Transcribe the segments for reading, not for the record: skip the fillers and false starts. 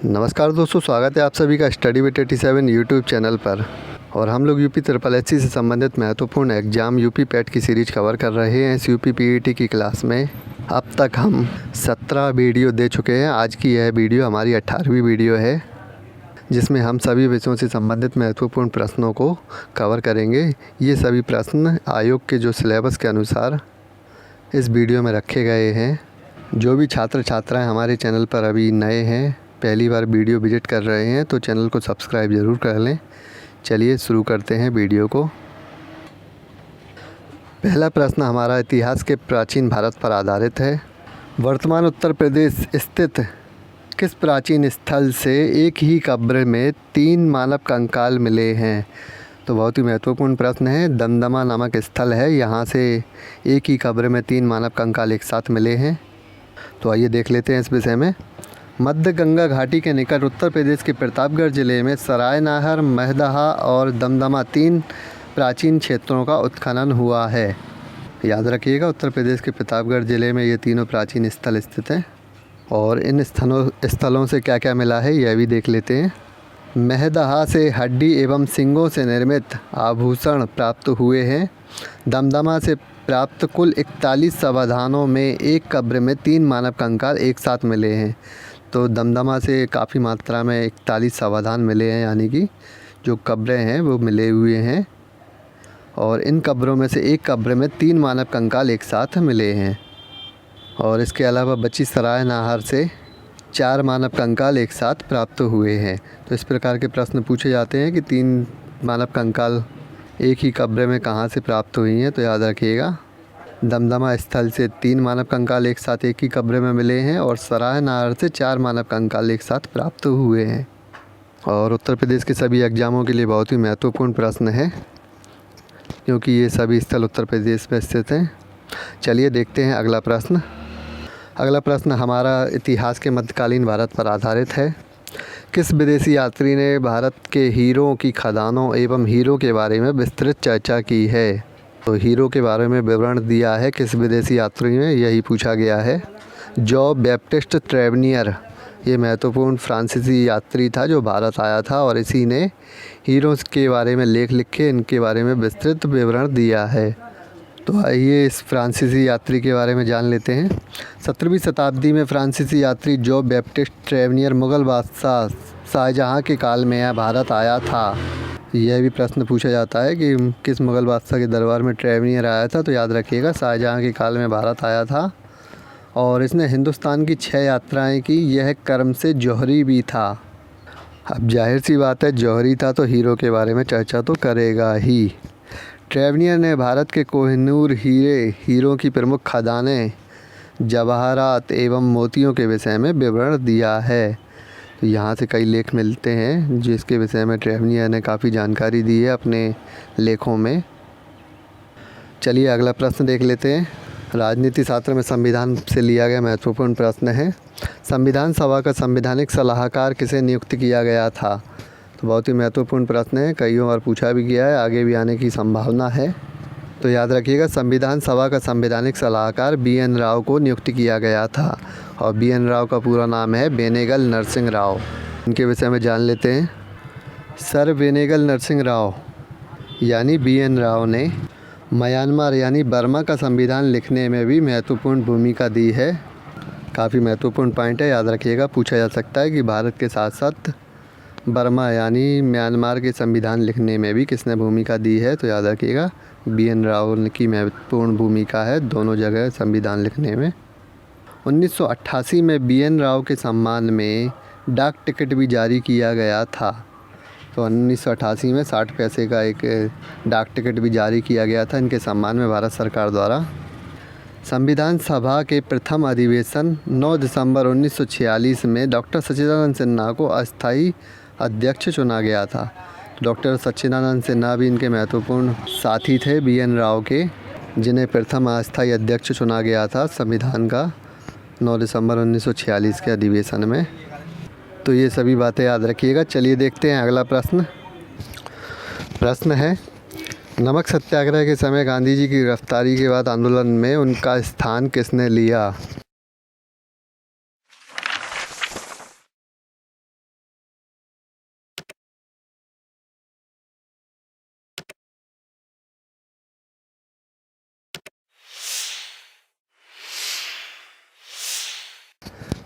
नमस्कार दोस्तों, स्वागत है आप सभी का स्टडी विद 87 यूट्यूब चैनल पर। और हम लोग यूपी SSC से संबंधित महत्वपूर्ण एग्ज़ाम यूपी पैट की सीरीज कवर कर रहे हैं। इस यूपी PET की क्लास में अब तक हम 17 वीडियो दे चुके हैं। आज की यह वीडियो हमारी 18वीं वीडियो है, जिसमें हम सभी विषयों से संबंधित महत्वपूर्ण प्रश्नों को कवर करेंगे। ये सभी प्रश्न आयोग के जो सिलेबस के अनुसार इस वीडियो में रखे गए हैं। जो भी छात्र छात्राएँ हमारे चैनल पर अभी नए हैं, पहली बार वीडियो विजिट कर रहे हैं, तो चैनल को सब्सक्राइब ज़रूर कर लें। चलिए शुरू करते हैं वीडियो को। पहला प्रश्न हमारा इतिहास के प्राचीन भारत पर आधारित है। वर्तमान उत्तर प्रदेश स्थित किस प्राचीन स्थल से एक ही कब्र में 3 मानव कंकाल मिले हैं? तो बहुत ही महत्वपूर्ण प्रश्न है। दमदमा नामक स्थल है, यहाँ से एक ही कब्र में 3 मानव कंकाल एक साथ मिले हैं। तो आइए देख लेते हैं इस विषय में। मध्य गंगा घाटी के निकट उत्तर प्रदेश के प्रतापगढ़ ज़िले में सरायनाहर, महदहा और दमदमा 3 प्राचीन क्षेत्रों का उत्खनन हुआ है। याद रखिएगा, उत्तर प्रदेश के प्रतापगढ़ ज़िले में ये तीनों प्राचीन स्थल स्थित हैं। और इन स्थलों से क्या क्या मिला है यह भी देख लेते हैं। महदहा से हड्डी एवं सींगों से निर्मित आभूषण प्राप्त हुए हैं। दमदमा से प्राप्त कुल 41 समाधानों में एक कब्र में 3 मानव कंकाल एक साथ मिले हैं। तो दमदमा से काफ़ी मात्रा में 41 समाधान मिले हैं, यानी कि जो कब्रें हैं वो मिले हुए हैं। और इन कब्रों में से एक कब्र में 3 मानव कंकाल एक साथ मिले हैं। और इसके अलावा बची सरायनाहर से 4 मानव कंकाल एक साथ प्राप्त हुए हैं। तो इस प्रकार के प्रश्न पूछे जाते हैं कि 3 मानव कंकाल एक ही कब्र में कहाँ से प्राप्त हुई हैं। तो याद रखिएगा, दमदमा स्थल से 3 मानव कंकाल एक साथ एक ही कब्र में मिले हैं और सरायनाहर से 4 मानव कंकाल एक साथ प्राप्त हुए हैं। और उत्तर प्रदेश के सभी एग्ज़ामों के लिए बहुत ही महत्वपूर्ण प्रश्न है, क्योंकि ये सभी स्थल उत्तर प्रदेश में स्थित हैं। चलिए देखते हैं अगला प्रश्न। अगला प्रश्न हमारा इतिहास के मध्यकालीन भारत पर आधारित है। किस विदेशी यात्री ने भारत के हीरों की खदानों एवं हीरो के बारे में विस्तृत चर्चा की है? तो हीरो के बारे में विवरण दिया है किस विदेशी यात्री ने, यही पूछा गया है। जॉन बैप्टिस्ट ट्रेवनियर, ये महत्वपूर्ण फ्रांसीसी यात्री था जो भारत आया था, और इसी ने हीरोज़ के बारे में लेख लिख के इनके बारे में विस्तृत विवरण दिया है। तो आइए इस फ्रांसीसी यात्री के बारे में जान लेते हैं। 17वीं शताब्दी में फ्रांसीसी यात्री जॉन बैप्टिस्ट ट्रेवनियर मुग़ल बादशाह शाहजहाँ के काल में यह भारत आया था। यह भी प्रश्न पूछा जाता है कि किस मुग़ल बादशाह के दरबार में ट्रेवनियर आया था। तो याद रखिएगा, शाहजहाँ के काल में भारत आया था। और इसने हिंदुस्तान की 6 यात्राएं की। यह कर्म से जौहरी भी था। अब जाहिर सी बात है, जौहरी था तो हीरो के बारे में चर्चा तो करेगा ही। ट्रेवनियर ने भारत के कोहिनूर हीरों की प्रमुख खदानें, जवाहरात एवं मोतियों के विषय में विवरण दिया है। तो यहाँ से कई लेख मिलते हैं जिसके विषय में ट्रेवनियर ने काफ़ी जानकारी दी है अपने लेखों में। चलिए अगला प्रश्न देख लेते हैं। राजनीति शास्त्र में संविधान से लिया गया महत्वपूर्ण प्रश्न है। संविधान सभा का संवैधानिक सलाहकार किसे नियुक्त किया गया था? तो बहुत ही महत्वपूर्ण प्रश्न है, कई बार पूछा भी गया है, आगे भी आने की संभावना है। तो याद रखिएगा, संविधान सभा का संवैधानिक सलाहकार BN राव को नियुक्त किया गया था। और BN राव का पूरा नाम है बेनेगल नरसिंह राव। इनके विषय में जान लेते हैं। सर बेनेगल नरसिंह राव यानी BN राव ने म्यांमार यानी बर्मा का संविधान लिखने में भी महत्वपूर्ण भूमिका दी है। काफ़ी महत्वपूर्ण पॉइंट है, याद रखिएगा। पूछा जा सकता है कि भारत के साथ साथ बर्मा यानी म्यांमार के संविधान लिखने में भी किसने भूमिका दी है? तो याद रखिएगा, BN राव की महत्वपूर्ण भूमिका है दोनों जगह संविधान लिखने में। 1988 में BN राव के सम्मान में डाक टिकट भी जारी किया गया था। तो 1988 में 60 पैसे का एक डाक टिकट भी जारी किया गया था इनके सम्मान में भारत सरकार द्वारा। संविधान सभा के प्रथम अधिवेशन 9 दिसंबर 1946 में डॉक्टर सच्चिदानंद सिन्हा को अस्थायी अध्यक्ष चुना गया था। डॉक्टर सच्चिदानंद सिन्हा भी इनके महत्वपूर्ण साथी थे BN राव के, जिन्हें प्रथम अस्थायी अध्यक्ष चुना गया था संविधान का 9 दिसंबर 1946 के अधिवेशन में। तो ये सभी बातें याद रखिएगा। चलिए देखते हैं अगला प्रश्न। प्रश्न है, नमक सत्याग्रह के समय गांधी जी की गिरफ्तारी के बाद आंदोलन में उनका स्थान किसने लिया?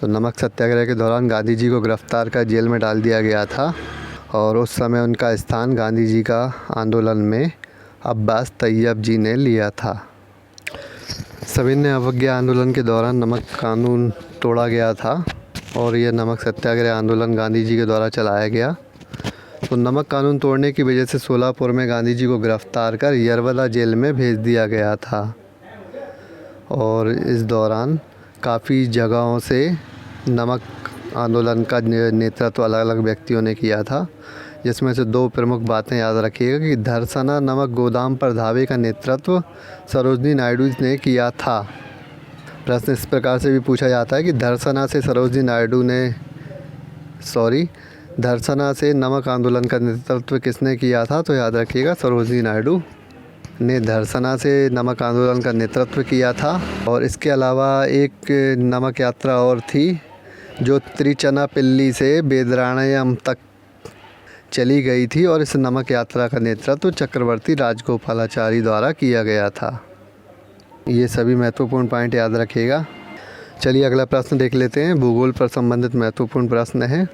तो नमक सत्याग्रह के दौरान गांधी जी को गिरफ्तार कर जेल में डाल दिया गया था और उस समय उनका स्थान गांधी जी का आंदोलन में अब्बास तैयब जी ने लिया था। सविनय अवज्ञा आंदोलन के दौरान नमक कानून तोड़ा गया था और यह नमक सत्याग्रह आंदोलन गांधी जी के द्वारा चलाया गया। तो नमक कानून तोड़ने की वजह से सोलापुर में गांधी जी को गिरफ्तार कर यरवदा जेल में भेज दिया गया था और इस दौरान काफ़ी जगहों से नमक आंदोलन का नेतृत्व अलग अलग व्यक्तियों ने किया था, जिसमें से 2 प्रमुख बातें याद रखिएगा कि धरसना नमक गोदाम पर धावे का नेतृत्व सरोजनी नायडू ने किया था। प्रश्न इस प्रकार से भी पूछा जाता है कि धरसना से नमक आंदोलन का नेतृत्व किसने किया था? तो याद रखिएगा सरोजनी नायडू ने धरसना से नमक आंदोलन का नेतृत्व किया था। और इसके अलावा एक नमक यात्रा और थी जो त्रिचनापल्ली से बेदराणयम तक चली गई थी और इस नमक यात्रा का नेतृत्व चक्रवर्ती राजगोपालाचारी द्वारा किया गया था। ये सभी महत्वपूर्ण पॉइंट याद रखिएगा। चलिए अगला प्रश्न देख लेते हैं। भूगोल पर संबंधित महत्वपूर्ण प्रश्न है।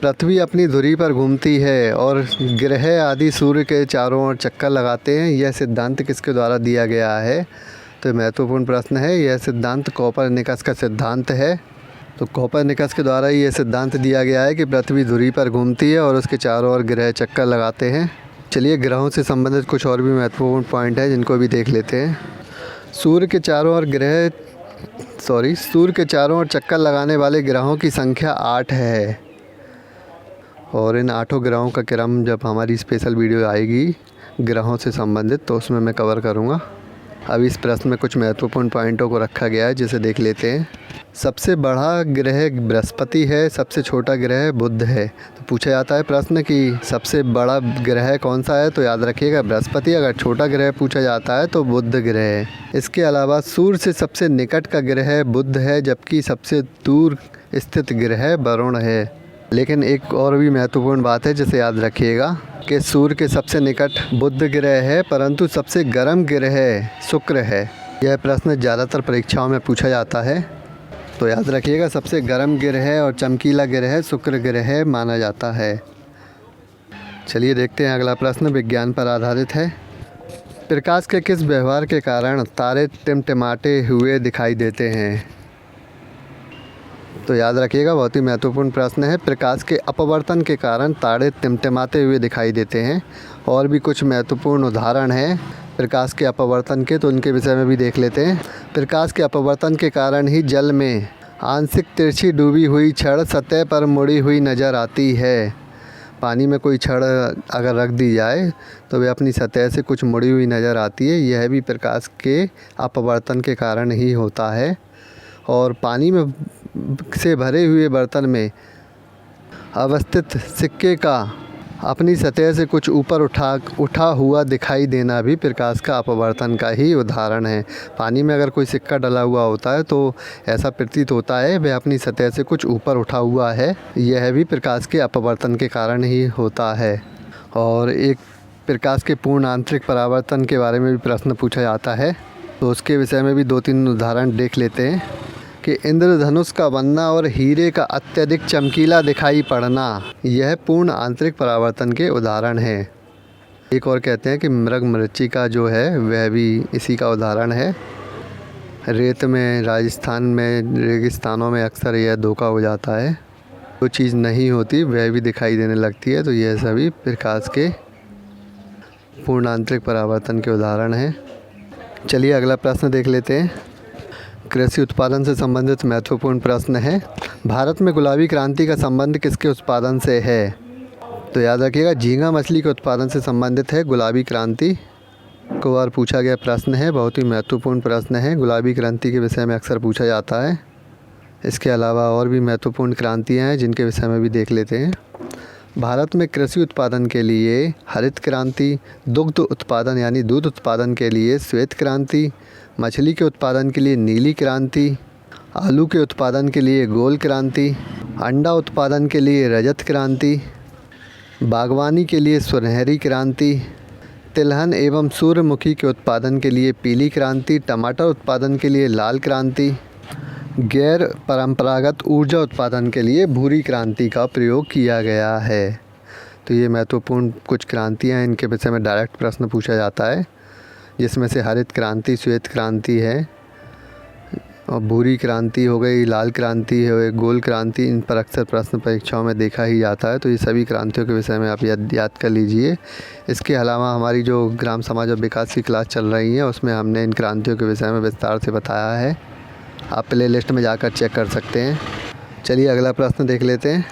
पृथ्वी अपनी धुरी पर घूमती है और ग्रह आदि सूर्य के चारों ओर चक्कर लगाते हैं, यह सिद्धांत किसके द्वारा दिया गया है? तो महत्वपूर्ण प्रश्न है। यह सिद्धांत कोपरनिकस का सिद्धांत है। तो कोपरनिकस के द्वारा यह सिद्धांत दिया गया है कि पृथ्वी धुरी पर घूमती है और उसके चारों ओर ग्रह चक्कर लगाते हैं। चलिए ग्रहों से संबंधित कुछ और भी महत्वपूर्ण पॉइंट है जिनको भी देख लेते हैं। सूर्य के चारों ओर चक्कर लगाने वाले ग्रहों की संख्या 8 है और इन 8 ग्रहों का क्रम जब हमारी स्पेशल वीडियो आएगी ग्रहों से संबंधित तो उसमें मैं कवर करूँगा। अब इस प्रश्न में कुछ महत्वपूर्ण पॉइंटों को रखा गया है जिसे देख लेते हैं। सबसे बड़ा ग्रह बृहस्पति है, सबसे छोटा ग्रह बुध है। तो पूछा जाता है प्रश्न कि सबसे बड़ा ग्रह कौन सा है? तो याद रखिएगा बृहस्पति। अगर छोटा ग्रह पूछा जाता है तो बुध ग्रह है। इसके अलावा सूर्य से सबसे निकट का ग्रह बुध है जबकि सबसे दूर स्थित ग्रह वरुण है। लेकिन एक और भी महत्वपूर्ण बात है जिसे याद रखिएगा कि सूर्य के सबसे निकट बुध ग्रह है परंतु सबसे गर्म ग्रह शुक्र है। यह प्रश्न ज़्यादातर परीक्षाओं में पूछा जाता है। तो याद रखिएगा सबसे गर्म ग्रह और चमकीला ग्रह शुक्र ग्रह माना जाता है। चलिए देखते हैं अगला प्रश्न विज्ञान पर आधारित है। प्रकाश के किस व्यवहार के कारण तारे टिमटिमाते हुए दिखाई देते हैं? तो याद रखिएगा बहुत ही महत्वपूर्ण प्रश्न है। प्रकाश के अपवर्तन के कारण तारे टिमटिमाते हुए दिखाई देते हैं। और भी कुछ महत्वपूर्ण उदाहरण हैं प्रकाश के अपवर्तन के, तो उनके विषय में भी देख लेते हैं। प्रकाश के अपवर्तन के कारण ही जल में आंशिक तिरछी डूबी हुई छड़ सतह पर मुड़ी हुई नज़र आती है। पानी में कोई छड़ अगर रख दी जाए तो वे अपनी सतह से कुछ मुड़ी हुई नज़र आती है। यह भी प्रकाश के अपवर्तन के कारण ही होता है। और पानी में से भरे हुए बर्तन में अवस्थित सिक्के का अपनी सतह से कुछ ऊपर उठा हुआ दिखाई देना भी प्रकाश का अपवर्तन का ही उदाहरण है। पानी में अगर कोई सिक्का डला हुआ होता है तो ऐसा प्रतीत होता है वह अपनी सतह से कुछ ऊपर उठा हुआ है। यह भी प्रकाश के अपवर्तन के कारण ही होता है। और एक प्रकाश के पूर्ण आंतरिक परावर्तन के बारे में भी प्रश्न पूछा जाता है, तो उसके विषय में भी 2-3 उदाहरण देख लेते हैं कि इंद्रधनुष का बनना और हीरे का अत्यधिक चमकीला दिखाई पड़ना, यह पूर्ण आंतरिक परावर्तन के उदाहरण हैं। एक और कहते हैं कि मृगमरीचिका जो है वह भी इसी का उदाहरण है। रेत में, राजस्थान में, रेगिस्तानों में अक्सर यह धोखा हो जाता है, जो चीज़ नहीं होती वह भी दिखाई देने लगती है। तो यह सभी प्रकाश के पूर्ण आंतरिक परावर्तन के उदाहरण हैं। चलिए अगला प्रश्न देख लेते हैं। कृषि उत्पादन से संबंधित महत्वपूर्ण प्रश्न है। भारत में गुलाबी क्रांति का संबंध किसके उत्पादन से है? तो याद रखिएगा झींगा मछली के उत्पादन से संबंधित है गुलाबी क्रांति। को बार पूछा गया प्रश्न है, बहुत ही महत्वपूर्ण प्रश्न है। गुलाबी क्रांति के विषय में अक्सर पूछा जाता है। इसके अलावा और भी महत्वपूर्ण क्रांतियाँ हैं जिनके विषय में भी देख लेते हैं। भारत में कृषि उत्पादन के लिए हरित क्रांति, दुग्ध उत्पादन यानी दूध उत्पादन के लिए श्वेत क्रांति, मछली के उत्पादन के लिए नीली क्रांति, आलू के उत्पादन के लिए गोल क्रांति, अंडा उत्पादन के लिए रजत क्रांति, बागवानी के लिए सुनहरी क्रांति, तिलहन एवं सूर्यमुखी के उत्पादन के लिए पीली क्रांति, टमाटर उत्पादन के लिए लाल क्रांति, गैर परंपरागत ऊर्जा उत्पादन के लिए भूरी क्रांति का प्रयोग किया गया है। तो ये महत्वपूर्ण कुछ क्रांतियाँ हैं, इनके विषय में डायरेक्ट प्रश्न पूछा जाता है, जिसमें से हरित क्रांति, श्वेत क्रांति है, और भूरी क्रांति हो गई, लाल क्रांति हो गई, गोल क्रांति। इन पर अक्सर प्रश्न परीक्षाओं में देखा ही जाता है। तो ये सभी क्रांतियों के विषय में आप याद कर लीजिए। इसके अलावा हमारी जो ग्राम समाज और विकास की क्लास चल रही है, उसमें हमने इन क्रांतियों के विषय में विस्तार से बताया है। आप प्ले लिस्ट में जाकर चेक कर सकते हैं। चलिए अगला प्रश्न देख लेते हैं।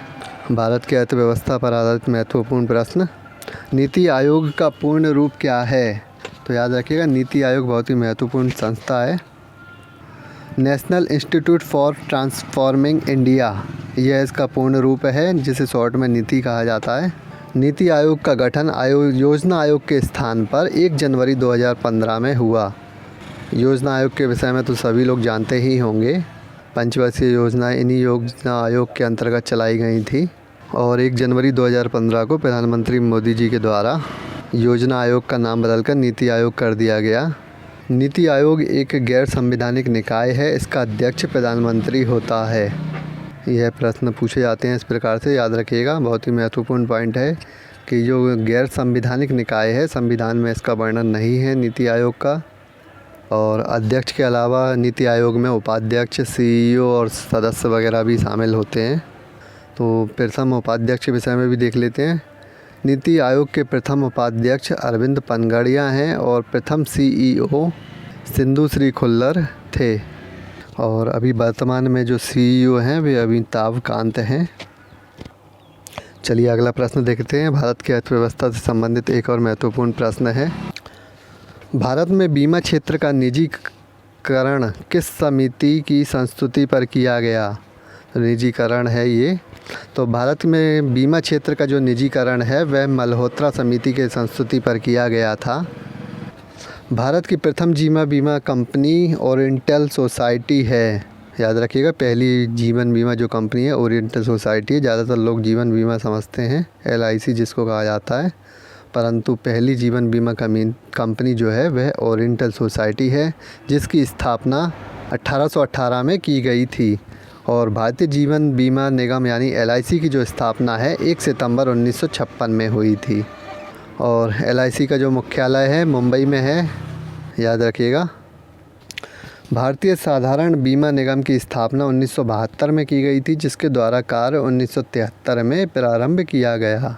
भारत की अर्थव्यवस्था पर आधारित महत्वपूर्ण प्रश्न। नीति आयोग का पूर्ण रूप क्या है? तो याद रखिएगा, नीति आयोग बहुत ही महत्वपूर्ण संस्था है। National institute for transforming India, यह इसका पूर्ण रूप है, जिसे शॉर्ट में नीति कहा जाता है। नीति आयोग का गठन योजना आयोग के स्थान पर 1 जनवरी 2015 में हुआ। योजना आयोग के विषय में तो सभी लोग जानते ही होंगे। पंचवर्षीय योजनाएं इन्हीं योजना आयोग के अंतर्गत चलाई गई थी, और 1 जनवरी 2015 को प्रधानमंत्री मोदी जी के द्वारा योजना आयोग का नाम बदलकर नीति आयोग कर दिया गया। नीति आयोग एक गैर संवैधानिक निकाय है। इसका अध्यक्ष प्रधानमंत्री होता है। यह प्रश्न पूछे जाते हैं इस प्रकार से, याद रखिएगा। बहुत ही महत्वपूर्ण पॉइंट है कि जो गैर संवैधानिक निकाय है, संविधान में इसका वर्णन नहीं है नीति आयोग का। और अध्यक्ष के अलावा नीति आयोग में उपाध्यक्ष, CEO और सदस्य वगैरह भी शामिल होते हैं। तो प्रथम उपाध्यक्ष के विषय में भी देख लेते हैं। नीति आयोग के प्रथम उपाध्यक्ष अरविंद पनगड़िया हैं, और प्रथम CEO सिंधु श्री खुल्लर थे। और अभी वर्तमान में जो CEO हैं वे अमिताभ कांत हैं। चलिए अगला प्रश्न देखते हैं। भारत की अर्थव्यवस्था से संबंधित एक और महत्वपूर्ण प्रश्न है। भारत में बीमा क्षेत्र का निजीकरण किस समिति की संस्तुति पर किया गया? निजीकरण है ये। तो भारत में बीमा क्षेत्र का जो निजीकरण है वह मल्होत्रा समिति के संस्तुति पर किया गया था। भारत की प्रथम जीवन बीमा कंपनी ओरिएंटल सोसाइटी है। याद रखिएगा, पहली जीवन बीमा जो कंपनी है ओरिएंटल सोसाइटी है। ज़्यादातर लोग जीवन बीमा समझते हैं, LIC जिसको कहा जाता है, परंतु पहली जीवन बीमा कंपनी जो है वह ओरिएंटल सोसाइटी है, जिसकी स्थापना 1818 में की गई थी। और भारतीय जीवन बीमा निगम यानी LIC की जो स्थापना है 1 सितंबर 1956 में हुई थी। और LIC का जो मुख्यालय है मुंबई में है, याद रखिएगा। भारतीय साधारण बीमा निगम की स्थापना 1972 में की गई थी, जिसके द्वारा कार्य 1973 में प्रारंभ किया गया।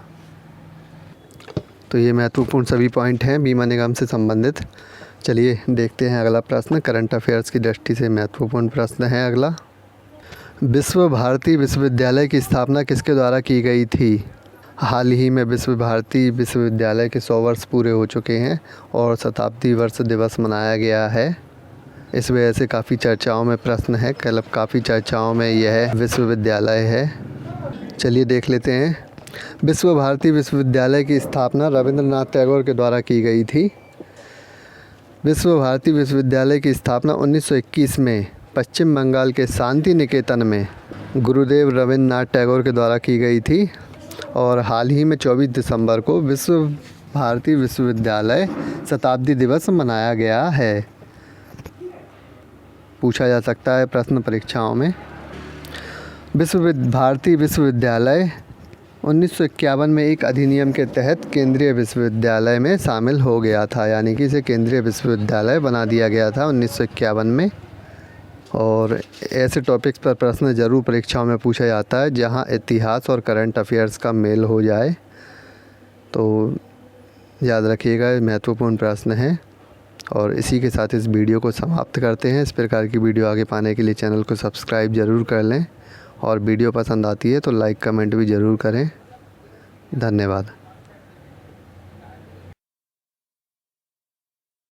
तो ये महत्वपूर्ण सभी पॉइंट हैं बीमा निगम से संबंधित। चलिए देखते हैं अगला प्रश्न। करंट अफेयर्स की दृष्टि से महत्वपूर्ण प्रश्न है अगला। विश्व भारती विश्वविद्यालय की स्थापना किसके द्वारा की गई थी? हाल ही में विश्व भारती विश्वविद्यालय के 100 वर्ष पूरे हो चुके हैं और शताब्दी वर्ष दिवस मनाया गया है। इस वजह से काफ़ी चर्चाओं में प्रश्न है, काफ़ी चर्चाओं में यह विश्वविद्यालय है। चलिए देख लेते हैं। विश्व भारती विश्वविद्यालय की स्थापना रविंद्रनाथ टैगोर के द्वारा की गई थी। विश्व भारती विश्वविद्यालय की स्थापना 1921 में पश्चिम बंगाल के शांति निकेतन में गुरुदेव रविंद्रनाथ टैगोर के द्वारा की गई थी। और हाल ही में 24 दिसंबर को विश्व भारती विश्वविद्यालय शताब्दी दिवस मनाया गया है। पूछा जा सकता है प्रश्न परीक्षाओं में। विश्व भारती विश्वविद्यालय 1951 में एक अधिनियम के तहत केंद्रीय विश्वविद्यालय में शामिल हो गया था, यानी कि इसे केंद्रीय विश्वविद्यालय बना दिया गया था 1951 में। और ऐसे टॉपिक्स पर प्रश्न ज़रूर परीक्षाओं में पूछा जाता है जहां इतिहास और करंट अफेयर्स का मेल हो जाए। तो याद रखिएगा, महत्वपूर्ण प्रश्न है। और इसी के साथ इस वीडियो को समाप्त करते हैं। इस प्रकार की वीडियो आगे पाने के लिए चैनल को सब्सक्राइब ज़रूर कर लें, और वीडियो पसंद आती है तो लाइक कमेंट भी ज़रूर करें। धन्यवाद।